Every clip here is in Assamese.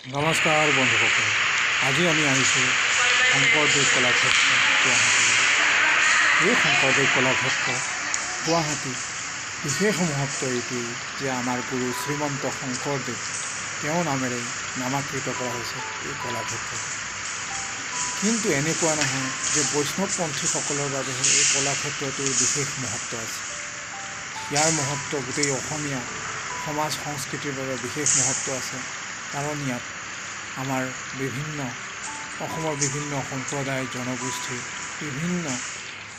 নমস্কাৰ বন্ধুসকল, আজি আমি আহিছোঁ শংকৰদেৱ কলাক্ষেত্ৰ গুৱাহাটীলৈ। এই শংকৰদেৱ কলাক্ষেত্ৰ গুৱাহাটী বিশেষ মহত্ব এইটোৱেই যে আমাৰ গুৰু শ্ৰীমন্ত শংকৰদেৱ তেওঁৰ নামেৰে নামাকৃত কৰা হৈছে এই কলাক্ষেত্ৰটো। কিন্তু এনেকুৱা নহয় যে বৈষ্ণৱপন্থীসকলৰ বাবেহে এই কলাক্ষেত্ৰটোৰ বিশেষ মহত্ব আছে। ইয়াৰ মহত্ব গোটেই অসমীয়া সমাজ সংস্কৃতিৰ বাবে বিশেষ মহত্ব আছে। কাৰণ ইয়াত আমাৰ অসমৰ বিভিন্ন সম্প্ৰদায় জনগোষ্ঠীৰ বিভিন্ন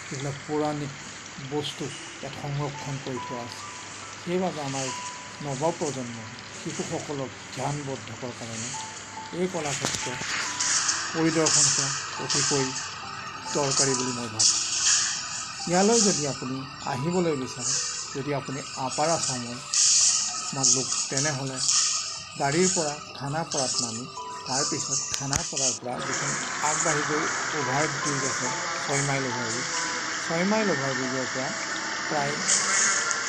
যিবিলাক পৌৰাণিক বস্তু ইয়াত সংৰক্ষণ কৰি থোৱা আছে। সেইবাবে আমাৰ নৱপ্ৰজন্ম শিশুসকলক জ্ঞানবৰ্ধকৰ কাৰণে এই কলাক্ষেত্ৰ পৰিদৰ্শন কৰা অতিকৈ দৰকাৰী বুলি মই ভাবোঁ। ইয়ালৈ যদি আপুনি আহিবলৈ বিচাৰে, যদি আপুনি আপাৰ আছামৰ লোক, তেনেহ'লে গাড়ীৰ পৰা খানাপাৰাত নামি তাৰপিছত খানাপাৰাৰ পৰা যিখন আগবাঢ়ি গৈ অভাৰব্ৰিজ আছে 6 মাইল অভাৰব্ৰিজ, 6 মাইল অভাৰব্ৰিজৰ পৰা প্ৰায়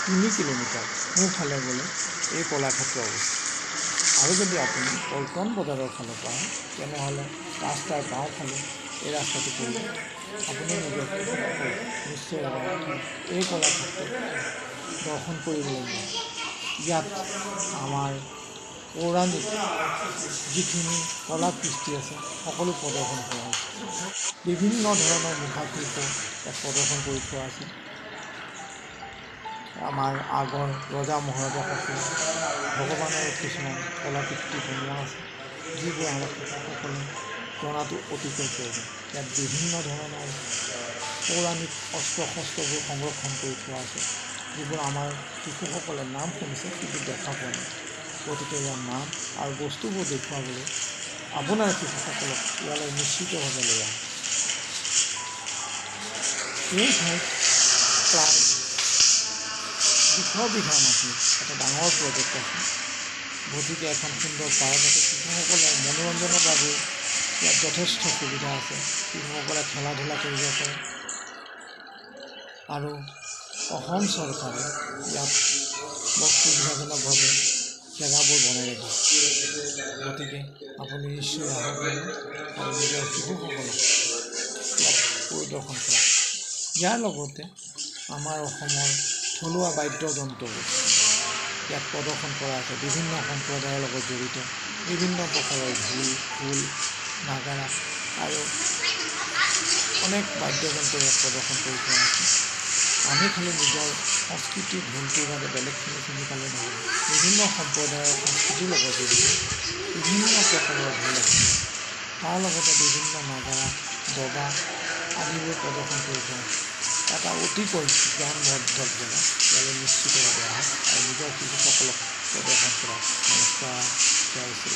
3 কিলোমিটাৰ সোঁফালে গ'লে এই কলাক্ষেত্ৰ অৱস্থিত। আৰু যদি আপুনি পল্টন বজাৰৰ ফালৰ পৰা আহে, তেনেহ'লে ৰাস্তাৰ বাওঁফালে এই ৰাস্তাটো কৰি আপুনি নিজৰ নিশ্চয় এই কলাক্ষেত্ৰ দৰ্শন কৰিবলৈ যায়। ইয়াত আমাৰ পৌৰাণিক যিখিনি কলাকৃষ্টি আছে সকলো প্ৰদৰ্শন কৰা হৈছে। বিভিন্ন ধৰণৰ মুখাশিল্প ইয়াত প্ৰদৰ্শন কৰি থোৱা আছে। আমাৰ আগৰ ৰজা মহাৰজাসকলে ভগৱানৰ কিছুমান কলাকৃতি বনোৱা আছে, যিবোৰ আমাৰ শিশুসকলে জনাটো অতিকৈ প্ৰয়োজন। ইয়াত বিভিন্ন ধৰণৰ পৌৰাণিক অস্ত্ৰ শস্ত্ৰবোৰ সংৰক্ষণ কৰি থোৱা আছে, যিবোৰ আমাৰ শিশুসকলে নাম শুনিছে কিন্তু দেখা পোৱা নাই। গতিকে ইয়াৰ নাম আৰু বস্তুবোৰ দেখুৱাবলৈ আপোনাৰ শিশুসকলক ইয়ালৈ নিশ্চিতভাৱে লৈ আহে। এই ঠাইত প্ৰায় 200 বিঘা মাটিৰ এটা ডাঙৰ প্ৰজেক্ট আছে। গতিকে এখন সুন্দৰ পাৰ্ক আছে। শিশুসকলে মনোৰঞ্জনৰ বাবে ইয়াত যথেষ্ট সুবিধা আছে। শিশুসকলে খেলা ধূলা কৰিব পাৰে। আৰু অসম চৰকাৰে ইয়াত বৰ সুবিধাজনকভাৱে জেগাবোৰ বনাই ৰাখিছে। গতিকে আপুনি নিশ্চয় আহক আৰু নিজৰ শিশুসকলক ইয়াত পৰিদৰ্শন কৰা। ইয়াৰ লগতে আমাৰ অসমৰ থলুৱা বাদ্যযন্ত্ৰবোৰ ইয়াত প্ৰদৰ্শন কৰা আছে। বিভিন্ন সম্প্ৰদায়ৰ লগত জড়িত বিভিন্ন প্ৰকাৰৰ ঢোল, খোল, নাগাৰা আৰু অনেক বাদ্যযন্ত্ৰ ইয়াত প্ৰদৰ্শন কৰি থোৱা আছে। আমি খালি নিজৰ সংস্কৃতিৰ ঢোলটোৰ বাবে বেলেগখিনি চিনি পালে নহ'ব। বিভিন্ন সম্প্ৰদায়ৰ সংস্কৃতিৰ লগত জড়িত বিভিন্ন প্ৰকাৰৰ ঢোল আছে। তাৰ লগতে বিভিন্ন নাগাৰা, দবা আদিবোৰ প্ৰদৰ্শন কৰি থোৱা আছে। এটা অতিকৈ জ্ঞানবৰ্ধক জেগা। ইয়ালৈ নিশ্চিতভাৱে আহক আৰু নিজৰ শিশুসকলক প্ৰদৰ্শন কৰক। নমস্কাৰ, জয় শ্ৰী